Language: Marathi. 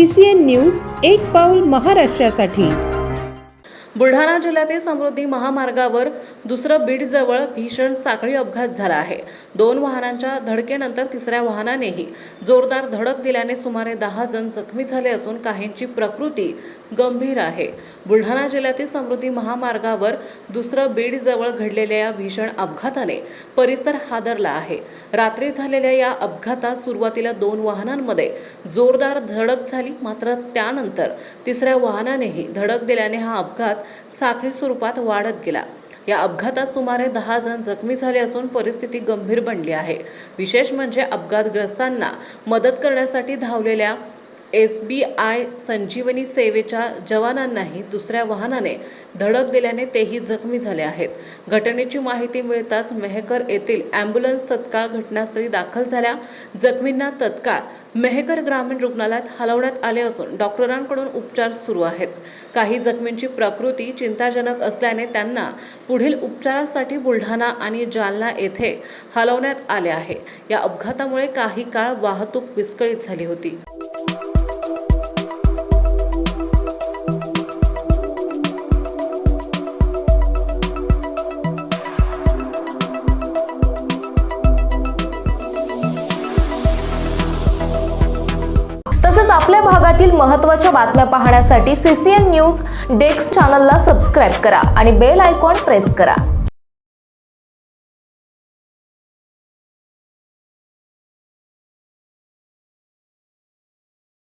CCN न्यूज एक पाऊल महाराष्ट्रासाठी। बुलढाणा जिल्ह्यातील समृद्धी महामार्गावर दुसरं बीडजवळ भीषण साखळी अपघात झाला आहे। 2 वाहनांच्या धडकेनंतर तिसऱ्या वाहनानेही जोरदार धडक दिल्याने सुमारे 10 जण जखमी झाले असून काहींची प्रकृती गंभीर आहे। बुलढाणा जिल्ह्यातील समृद्धी महामार्गावर दुसरं बीडजवळ घडलेल्या या भीषण अपघाताने परिसर हादरला आहे। रात्री झालेल्या या अपघातात सुरुवातीला 2 वाहनांमध्ये जोरदार धडक झाली, मात्र त्यानंतर तिसऱ्या वाहनानेही धडक दिल्याने हा अपघात साखळी स्वरूपात वाढत गेला। या अपघातात सुमारे 10 जण जखमी झाले असून परिस्थिती गंभीर बनली आहे। विशेष म्हणजे अपघातग्रस्तांना मदत करण्यासाठी धावलेल्या SBI संजीवनी सेवेच्या जवानांनाही दुसऱ्या वाहनाने धडक दिल्याने तेही जखमी झाले आहेत। घटनेची माहिती मिळताच मेहकर येथील ॲम्ब्युलन्स तत्काळ घटनास्थळी दाखल झाल्या। जखमींना तत्काळ मेहकर ग्रामीण रुग्णालयात हलवण्यात आले असून डॉक्टरांकडून उपचार सुरू आहेत। काही जखमींची प्रकृती चिंताजनक असल्याने त्यांना पुढील उपचारासाठी बुलढाणा आणि जालना येथे हलवण्यात आले आहे। या अपघातामुळे काही काळ वाहतूक विस्कळीत झाली होती। तसेच आपल्या भागातील महत्त्वाच्या बातम्या पाहण्यासाठी CCN न्यूज डेस्क चॅनलला सबस्क्राइब करा आणि बेल आयकॉन प्रेस करा।